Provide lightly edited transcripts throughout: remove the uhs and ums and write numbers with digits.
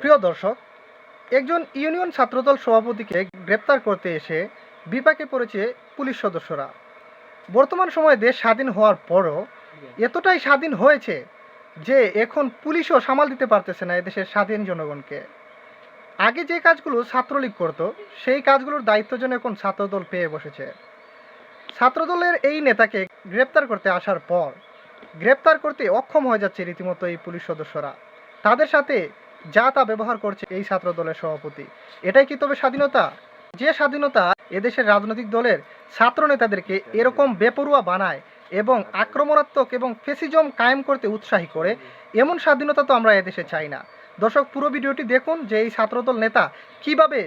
প্রিয় দর্শক, একজন ইউনিয়ন ছাত্রদল সভাপতিকে গ্রেপ্তার করতে এসে বিপাকে পড়েছে পুলিশ সদস্যরা। বর্তমান সময়ে দেশ স্বাধীন হওয়ার পরও এতটাই স্বাধীন হয়েছে যে এখন পুলিশও সামাল দিতে পারতেছে না এদেশের স্বাধীন জনগণকে। আগে যে কাজগুলো ছাত্রলীগ করত সেই কাজগুলোর দায়িত্ব যেন এখন ছাত্রদল পেয়ে বসেছে। ছাত্রদলের এই নেতাকে গ্রেপ্তার করতে আসার পর গ্রেপ্তার করতে অক্ষম হয়ে যাচ্ছে রীতিমতো এই পুলিশ সদস্যরা। তাদের সাথে যা তা ব্যবহার করছে এই ছাত্রদলের সভাপতি। এটাই কি তবে স্বাধীনতা? যে স্বাধীনতা এদেশের রাজনৈতিক দলের ছাত্র নেতাদেরকে এরকম বেপরোয়া বানায় এবং আক্রমণাত্মক এবং ফেসিজম কায়েম করতে উৎসাহী করে, এমন স্বাধীনতা তো আমরা এদেশে চাই না। দর্শক, পুরো ভিডিওটি দেখুন যে এই ছাত্রদল নেতা কিভাবে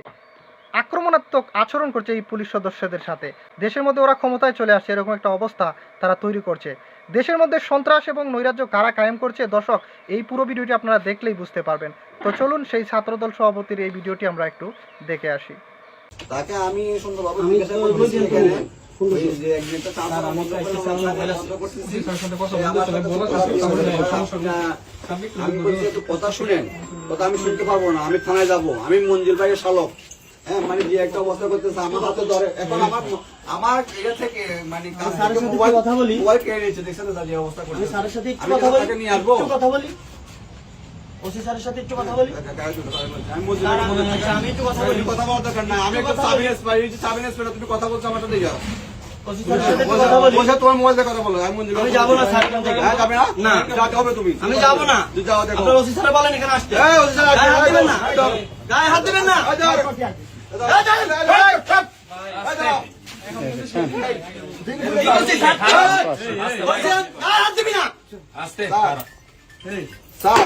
আক্রমণাত্মক আচরণ করছে এই পুলিশ সদস্যদের সাথে। দেশের মধ্যে ওরা ক্ষমতায় চলে আসছে এরকম একটা অবস্থা তারা তৈরি করছে। দেশের মধ্যে সন্ত্রাস এবং নৈরাজ্য কারা কায়েম করছে, দর্শক এই পুরো ভিডিওটি আপনারা দেখলেই বুঝতে পারবেন। তো চলুন সেই ছাত্রদল সভাপতির এই ভিডিওটি আমরা একটু দেখে আসি। তাকে আমি সুন্দরভাবে জিজ্ঞাসা করতেছি এখানে যে একজনটা চাঁদা আমি বলছি একটু কথা শুনেন, কথা আমি শুনতে পারবো না, আমি থানায় যাবো, আমি মঞ্জিল ভাইয়ের শালক। হ্যাঁ, মানে যে একটা অবস্থা করতেছে আমার হাতে ধরে এখন আমার এটা থেকে মানে মোবাইল কেড়ে নিয়েছে, দেখছেন যে অবস্থা করছে। স্যারের সাথে একটু কথা বলি, নিয়ে আসবো, কথা বলি ওসি স্যারের সাথে একটু কথা বলি। আমি একটু কথা বলি, কথা বলার দরকার না, আমি একটু সাবিনেস পাই, সাবিনেস পেলে তুমি কথা বলছো আমার সাথে যাও। তোমার মোবাইল দিয়ে কথা বলো। আমি যাবো না স্যার, যাবে না, না যাতে হবে তুমি। আমি যাবো না, যাও দেখো। ওসি স্যার বলেন এখানে আসতে। ওসি স্যার গায়ে হাত দিবেন না, গায়ে হাত দিবেন না। স্যার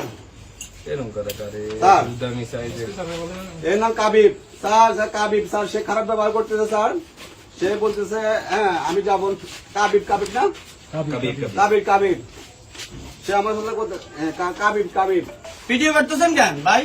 এর নাম কাবিব স্যার। কাবিব স্যার, সে খারাপ ব্যবহার করতেছে স্যার। সে বলতেছে হ্যাঁ আমি যাবো। কাবিব, কাবিব না, কাবিব, কাবিব, সে আমার সাথে কাবিব, কাবিব। ভিডিও করতেছেন কেন ভাই?